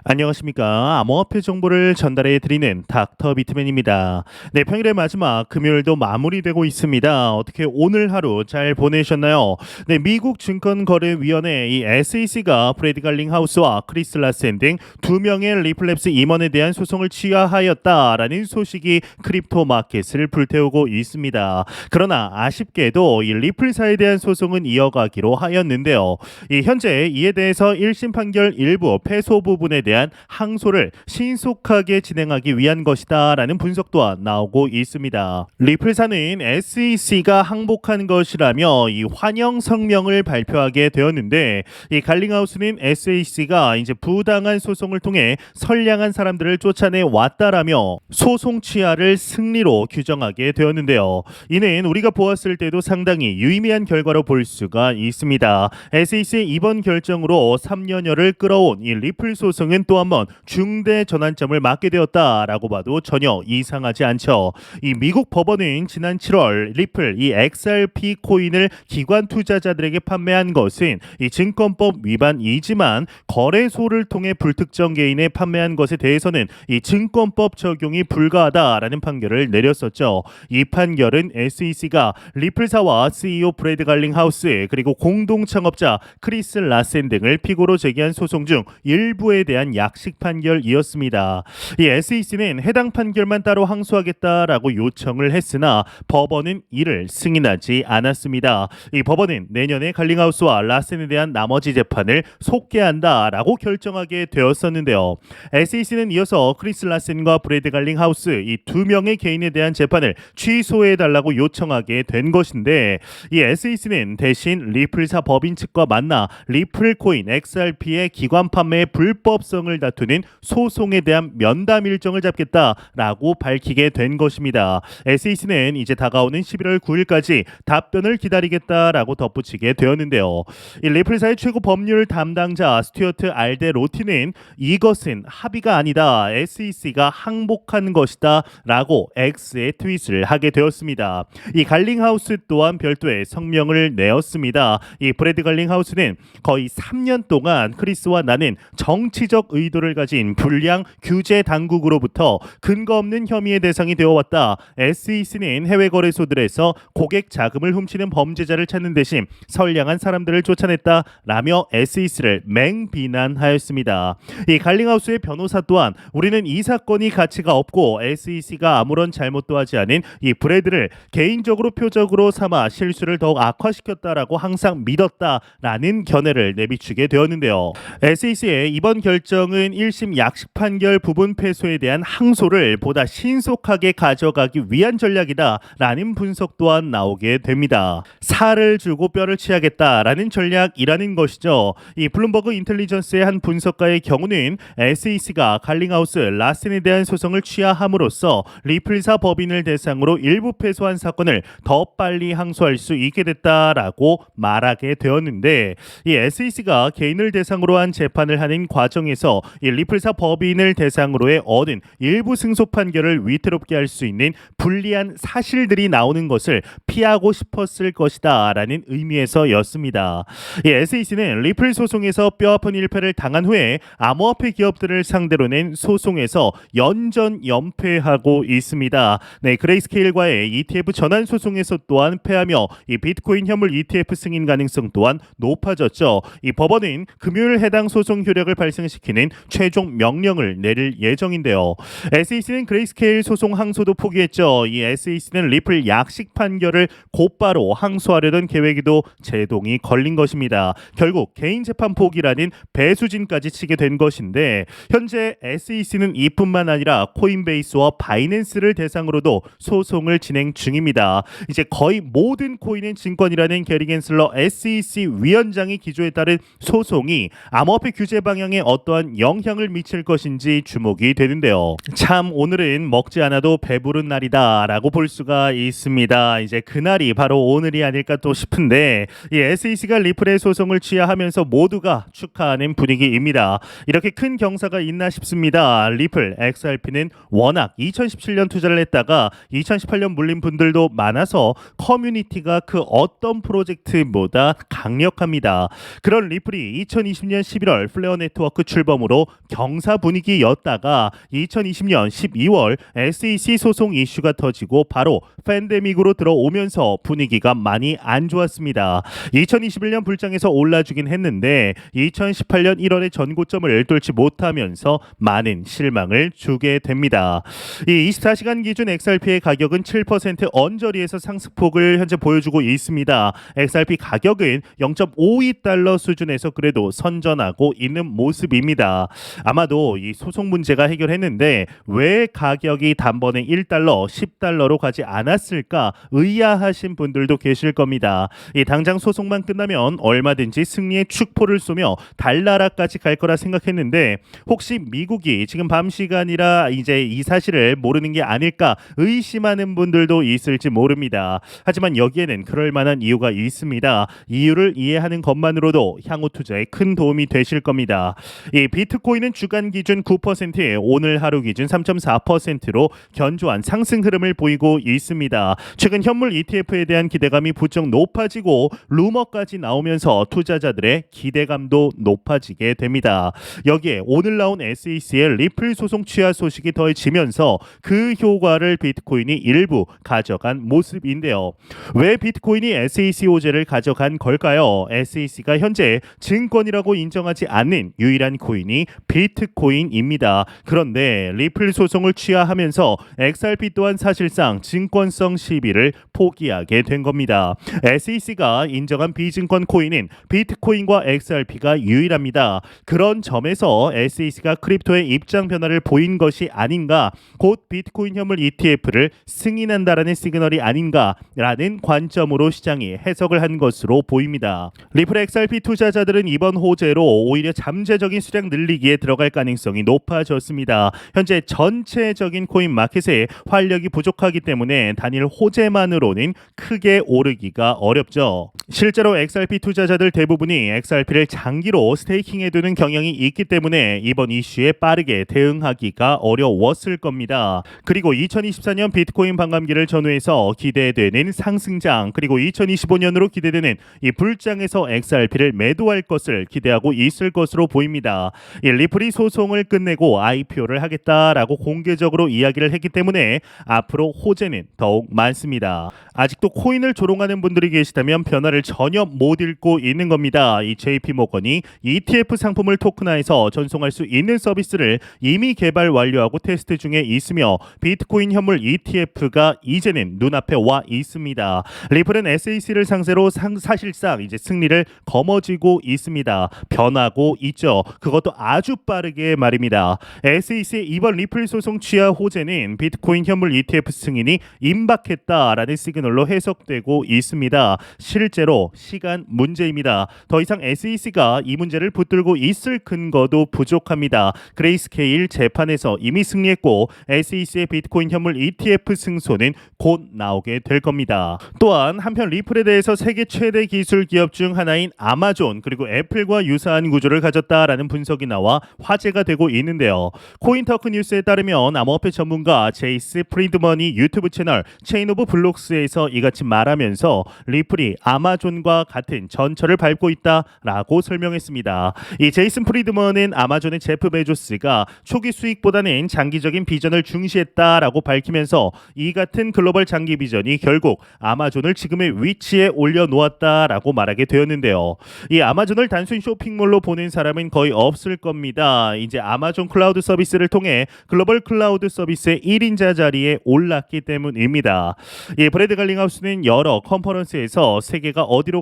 안녕하십니까. 암호화폐 정보를 전달해 드리는 닥터 비트맨입니다. 네, 평일의 마지막 금요일도 마무리되고 있습니다. 어떻게 오늘 하루 잘 보내셨나요? 네, 미국 증권거래위원회 이 SEC가 브래드 갈링하우스와 크리스 라센 등 두 명의 리플랩스 임원에 대한 소송을 취하하였다라는 소식이 크립토 마켓을 불태우고 있습니다. 그러나 아쉽게도 이 리플사에 대한 소송은 이어가기로 하였는데요. 현재 이에 대해서 1심 판결 일부 패소 부분에 대한 항소를 신속하게 진행하기 위한 것이다라는 분석 또한 나오고 있습니다. 리플사는 SEC가 항복한 것이라며 이 환영 성명을 발표하게 되었는데, 이 갈링하우스는 SEC가 이제 부당한 소송을 통해 선량한 사람들을 쫓아내 왔다라며 소송 취하를 승리로 규정하게 되었는데요. 이는 우리가 보았을 때도 상당히 유의미한 결과로 볼 수가 있습니다. SEC의 이번 결정으로 3년여를 끌어온 이 리플 소송은 또 한 번 중대 전환점을 맞게 되었다라고 봐도 전혀 이상하지 않죠. 이 미국 법원은 지난 7월 리플 이 XRP 코인을 기관 투자자들에게 판매한 것은 이 증권법 위반이지만 거래소를 통해 불특정 개인에 판매한 것에 대해서는 이 증권법 적용이 불가하다라는 판결을 내렸었죠. 이 판결은 SEC가 리플사와 CEO 브래드 갈링하우스 그리고 공동 창업자 크리스 라센 등을 피고로 제기한 소송 중 일부에 대한 약식 판결이었습니다. 이 SEC는 해당 판결만 따로 항소하겠다라고 요청을 했으나 법원은 이를 승인하지 않았습니다. 이 법원은 내년에 갈링하우스와 라센에 대한 나머지 재판을 속개한다라고 결정하게 되었었는데요. SEC는 이어서 크리스 라센과 브래드 갈링하우스 이 두 명의 개인에 대한 재판을 취소해달라고 요청하게 된 것인데, 이 SEC는 대신 리플사 법인 측과 만나 리플 코인 XRP의 기관 판매의 불법성을 다투는 소송에 대한 면담 일정을 잡겠다라고 밝히게 된 것입니다. SEC는 이제 다가오는 11월 9일까지 답변을 기다리겠다라고 덧붙이게 되었는데요. 이 리플사의 최고 법률 담당자 스튜어트 알데 로티는 이것은 합의가 아니다, SEC가 항복한 것이다 라고 X에 트윗을 하게 되었습니다. 이 갈링하우스 또한 별도의 성명을 내었습니다. 이 브래드 갈링하우스는 거의 3년 동안 크리스와 나는 정치적 의도를 가진 불량 규제 당국으로부터 근거 없는 혐의의 대상이 되어왔다. SEC는 해외 거래소들에서 고객 자금을 훔치는 범죄자를 찾는 대신 선량한 사람들을 쫓아냈다라며 SEC를 맹비난하였습니다. 이 갈링하우스의 변호사 또한 우리는 이 사건이 가치가 없고 SEC가 아무런 잘못도 하지 않은 이 브래드를 개인적으로 표적으로 삼아 실수를 더욱 악화시켰다라고 항상 믿었다라는 견해를 내비추게 되었는데요. SEC의 이번 결정은 1심 약식 판결 부분 패소에 대한 항소를 보다 신속하게 가져가기 위한 전략이다라는 분석 또한 나오게 됩니다. 살을 주고 뼈를 취하겠다라는 전략이라는 것이죠. 이 블룸버그 인텔리전스의 한 분석가의 경우는 SEC가 갈링하우스 라센에 대한 소송을 취하함으로써 리플사 법인을 대상으로 일부 패소한 사건을 더 빨리 항소할 수 있게 됐다라고 말하게 되었는데, 이 SEC가 개인을 대상으로 한 재판을 하는 과정에서 이 리플사 법인을 대상으로의 얻은 일부 승소 판결을 위태롭게 할 수 있는 불리한 사실들이 나오는 것을 피하고 싶었을 것이다 라는 의미에서였습니다. 이 SEC는 리플 소송에서 뼈아픈 일패를 당한 후에 암호화폐 기업들을 상대로 낸 소송에서 연전 연패하고 있습니다. 네, 그레이스케일과의 ETF 전환 소송에서 또한 패하며 이 비트코인 현물 ETF 승인 가능성 또한 높아졌죠. 이 법원은 금요일 해당 소송 효력을 발생시키는 최종 명령을 내릴 예정인데요. SEC는 그레이스케일 소송 항소도 포기했죠. 이 SEC는 리플 약식 판결을 곧바로 항소하려던 계획에도 제동이 걸린 것입니다. 결국 개인 재판 포기라는 배수진까지 치게 된 것인데, 현재 SEC는 이뿐만 아니라 코인베이스와 바이낸스를 대상으로도 소송을 진행 중입니다. 이제 거의 모든 코인은 증권이라는 게리 겐슬러 SEC 위원장의 기조에 따른 소송이 암호화폐 규제 방향에 어떠한 영향을 미칠 것인지 주목이 되는데요. 참 오늘은 먹지 않아도 배부른 날이다 라고 볼 수가 있습니다. 이제 그날이 바로 오늘이 아닐까 또 싶은데, 이 SEC가 리플의 소송을 취하하면서 모두가 축하하는 분위기입니다. 이렇게 큰 경사가 있나 싶습니다. 리플 XRP는 워낙 2017년 투자를 했다가 2018년 물린 분들도 많아서 커뮤니티가 그 어떤 프로젝트보다 강력합니다. 그런 리플이 2020년 11월 플레어 네트워크 출범 출범으로 경사 분위기였다가 2020년 12월 SEC 소송 이슈가 터지고 바로 팬데믹으로 들어오면서 분위기가 많이 안 좋았습니다. 2021년 불장에서 올라주긴 했는데 2018년 1월에 전고점을 뚫지 못하면서 많은 실망을 주게 됩니다. 이 24시간 기준 XRP의 가격은 7% 언저리에서 상승폭을 현재 보여주고 있습니다. XRP 가격은 0.52달러 수준에서 그래도 선전하고 있는 모습입니다. 아마도 이 소송 문제가 해결했는데 왜 가격이 단번에 1달러, 10달러로 가지 않았을까 의아하신 분들도 계실 겁니다. 이 당장 소송만 끝나면 얼마든지 승리의 축포를 쏘며 달나라까지 갈 거라 생각했는데 혹시 미국이 지금 밤 시간이라 이제 이 사실을 모르는 게 아닐까 의심하는 분들도 있을지 모릅니다. 하지만 여기에는 그럴 만한 이유가 있습니다. 이유를 이해하는 것만으로도 향후 투자에 큰 도움이 되실 겁니다. 이 비트코인은 주간 기준 9%에 오늘 하루 기준 3.4%로 견조한 상승 흐름을 보이고 있습니다. 최근 현물 ETF에 대한 기대감이 부쩍 높아지고 루머까지 나오면서 투자자들의 기대감도 높아지게 됩니다. 여기에 오늘 나온 SEC의 리플 소송 취하 소식이 더해지면서 그 효과를 비트코인이 일부 가져간 모습인데요. 왜 비트코인이 SEC 호재를 가져간 걸까요? SEC가 현재 증권이라고 인정하지 않는 유일한 코인이 비트코인입니다. 그런데 리플 소송을 취하하면서 XRP 또한 사실상 증권성 시비를 포기하게 된 겁니다. SEC가 인정한 비증권 코인인 비트코인과 XRP가 유일합니다. 그런 점에서 SEC가 크립토의 입장 변화를 보인 것이 아닌가, 곧 비트코인 현물 ETF를 승인한다라는 시그널이 아닌가라는 관점으로 시장이 해석을 한 것으로 보입니다. 리플 XRP 투자자들은 이번 호재로 오히려 잠재적인 수량 늘리기에 들어갈 가능성이 높아졌습니다. 현재 전체적인 코인 마켓에 활력이 부족하기 때문에 단일 호재만으로는 크게 오르기가 어렵죠. 실제로 XRP 투자자들 대부분이 XRP를 장기로 스테이킹해두는 경향이 있기 때문에 이번 이슈에 빠르게 대응하기가 어려웠을 겁니다. 그리고 2024년 비트코인 반감기를 전후해서 기대되는 상승장, 그리고 2025년으로 기대되는 이 불장에서 XRP를 매도할 것을 기대하고 있을 것으로 보입니다. 이 리플이 소송을 끝내고 IPO를 하겠다라고 공개적으로 이야기를 했기 때문에 앞으로 호재는 더욱 많습니다. 아직도 코인을 조롱하는 분들이 계시다면 변화를 전혀 못 읽고 있는 겁니다. 이 JP모건이 ETF 상품을 토큰화해서 전송할 수 있는 서비스를 이미 개발 완료하고 테스트 중에 있으며 비트코인 현물 ETF가 이제는 눈앞에 와 있습니다. 리플은 SEC를 상대로 사실상 이제 승리를 거머쥐고 있습니다. 변하고 있죠. 그것도 아주 빠르게 말입니다. SEC의 이번 리플 소송 취하 호재는 비트코인 현물 ETF 승인이 임박했다라는 시그널로 해석되고 있습니다. 실제로 시간 문제입니다. 더 이상 SEC가 이 문제를 붙들고 있을 근거도 부족합니다. 그레이스케일 재판에서 이미 승리했고 SEC의 비트코인 현물 ETF 승소는 곧 나오게 될 겁니다. 또한 한편 리플에 대해서 세계 최대 기술 기업 중 하나인 아마존 그리고 애플과 유사한 구조를 가졌다라는 분석이 나와 화제가 되고 있는데요. 코인터크 뉴스에 따르면 암호화폐 전문가 제이스 프리드먼이 유튜브 채널 체인 오브 블록스에서 이같이 말하면서 리플이 아마존과 같은 전철을 밟고 있다라고 설명했습니다. 이 제이슨 프리드먼은 아마존의 제프 베조스가 초기 수익보다는 장기적인 비전을 중시했다라고 밝히면서 이 같은 글로벌 장기 비전이 결국 아마존을 지금의 위치에 올려놓았다라고 말하게 되었는데요. 이 아마존을 단순 쇼핑몰로 보는 사람은 거의 없을 겁니다. 이제 아마존 클라우드 서비스를 통해 글로벌 클라우드 서비스의 1인자 자리에 올랐기 때문입니다. 이 브래드 갈링하우스는 여러 컨퍼런스에서 세계가 어디로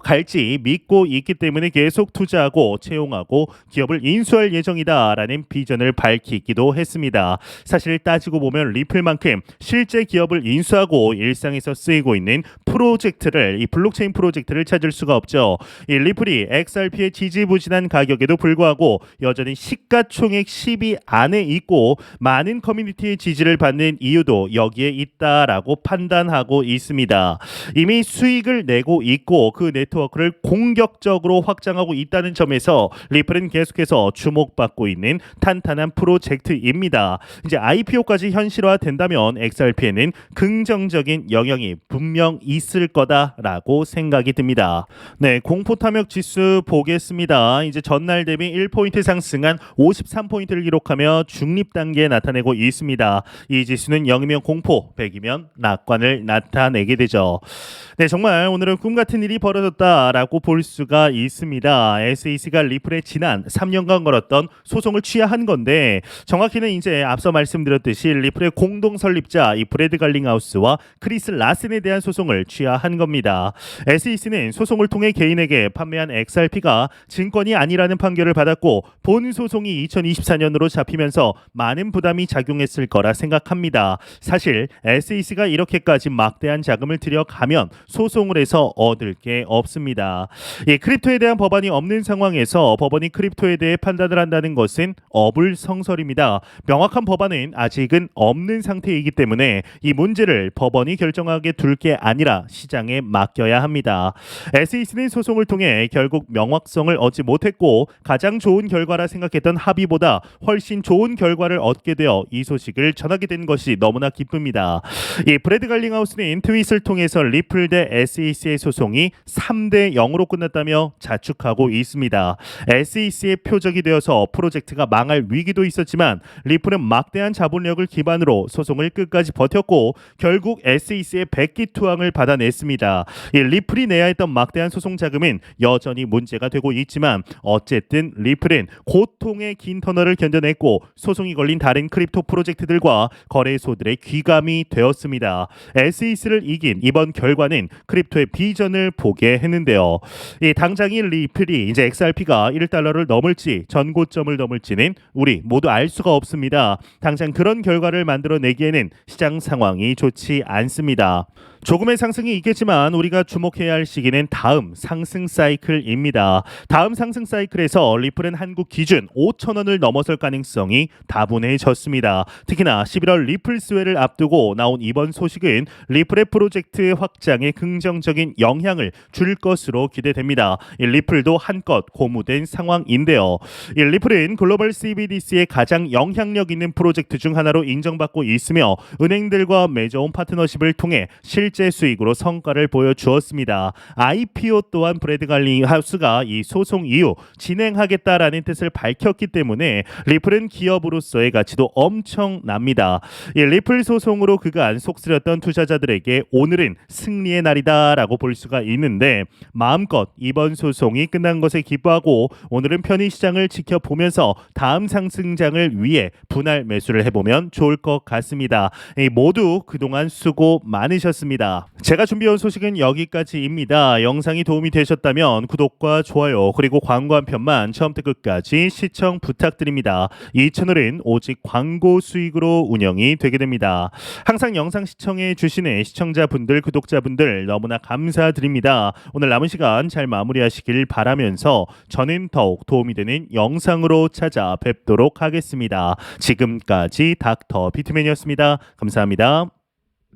갈지 믿고 있기 때문에 계속 투자하고 채용하고 기업을 인수할 예정이다라는 비전을 밝히기도 했습니다. 사실 따지고 보면 리플만큼 실제 기업을 인수하고 일상에서 쓰이고 있는 프로젝트를, 이 블록체인 프로젝트를 찾을 수가 없죠. 이 리플이 XRP의 지지부진한 가격에도 불구하고 여전히 시가총액 10위 안에 있고 많은 커뮤니티의 지지를 받는 이유도 여기에 있다라고 판단하고 있습니다. 이미 수익을 내고 있고 그 네트워크를 공격적으로 확장하고 있다는 점에서 리플은 계속해서 주목받고 있는 탄탄한 프로젝트입니다. 이제 IPO까지 현실화된다면 XRP에는 긍정적인 영향이 분명 있을 거다라고 생각이 듭니다. 네, 공포 탐욕 지수 보겠습니다. 이제 전날 대비 0.1포인트 상승한 53포인트를 기록하며 중립 단계에 나타내고 있습니다. 이 지수는 0이면 공포, 100이면 낙관을 나타내게 되죠. 네, 정말 오늘은 꿈 같은 일이 벌어졌다라고 볼 수가 있습니다. SEC가 리플에 지난 3년간 걸었던 소송을 취하한 건데, 정확히는 이제 앞서 말씀드렸듯이 리플의 공동 설립자 이 브래드 갈링하우스와 크리스 라센에 대한 소송을 취하한 겁니다. SEC는 소송을 통해 개인에게 판매한 XRP가 증권이 아니라는 판결을 받았고, 본 소송이 2024년으로 잡히면서 많은 부담이 작용했을 거라 생각합니다. 사실 SEC가 이렇게까지 막대한 자금을 들여가면 소송을 해서 얻을 게 없습니다. 크립토에 대한 법안이 없는 상황에서 법원이 크립토에 대해 판단을 한다는 것은 어불성설입니다. 명확한 법안은 아직은 없는 상태이기 때문에 이 문제를 법원이 결정하게 둘 게 아니라 시장에 맡겨야 합니다. SEC는 소송을 통해 결국 명확성을 얻지 못했고, 가장 좋은 결과라 생각했던 합의보다 훨씬 좋은 결과를 얻게 되어 이 소식을 전하게 된 것이 너무나 기쁩니다. 이 브래드 갈링하우스는 트윗을 통해서 리플 대 SEC의 소송이 3대 0으로 끝났다며 자축하고 있습니다. SEC의 표적이 되어서 프로젝트가 망할 위기도 있었지만 리플은 막대한 자본력을 기반으로 소송을 끝까지 버텼고 결국 SEC의 백기투항을 받아냈습니다. 이 리플이 내야 했던 막대한 소송 자금은 여전히 문제가 되고 있지만 어쨌든 리플은 고통의 긴 터널을 견뎌냈고 소송이 걸린 다른 크립토 프로젝트들과 거래소들의 귀감이 되었습니다. SEC를 이긴 이번 결과는 크립토의 비전을 보게 했는데요. 이 당장인 리플이 이제 XRP가 1달러를 넘을지 전고점을 넘을지는 우리 모두 알 수가 없습니다. 당장 그런 결과를 만들어내기에는 시장 상황이 좋지 않습니다. 조금의 상승이 있겠지만 우리가 주목해야 할 시기는 다음 상승 사이클입니다. 다음 상승 사이클에서 리플은 한국 기준 5,000원을 넘어설 가능성이 다분해졌습니다. 특히나 11월 리플 스웨를 앞두고 나온 이번 소식은 리플의 프로젝트 확장에 긍정적인 영향을 줄 것으로 기대됩니다. 이 리플도 한껏 고무된 상황인데요. 이 리플은 글로벌 CBDC의 가장 영향력 있는 프로젝트 중 하나로 인정받고 있으며 은행들과 맺어온 파트너십을 통해 실제 수익으로 성과를 보여주었습니다. IPO 또한 브래드 갈링하우스가 이 소송 이후 진행하겠다라는 뜻을 밝혔기 때문에 리플은 기업으로서의 가치도 엄청납니다. 이 리플 소송으로 그간 속쓰렸던 투자자들에게 오늘은 승리의 날이다라고 볼 수가 있는데 마음껏 이번 소송이 끝난 것에 기뻐하고 오늘은 편히 시장을 지켜보면서 다음 상승장을 위해 분할 매수를 해보면 좋을 것 같습니다. 모두 그동안 수고 많으셨습니다. 제가 준비해온 소식은 여기까지입니다. 영상이 도움이 되셨다면 구독과 좋아요 그리고 광고 한 편만 처음부터 끝까지 시청 부탁드립니다. 이 채널은 오직 광고 수익으로 운영이 되게 됩니다. 항상 영상 시청해 주시는 시청자분들 구독자분들 너무나 감사드립니다. 오늘 남은 시간 잘 마무리하시길 바라면서 저는 더욱 도움이 되는 영상으로 찾아뵙도록 하겠습니다. 지금까지 닥터 비트맨이었습니다. 감사합니다.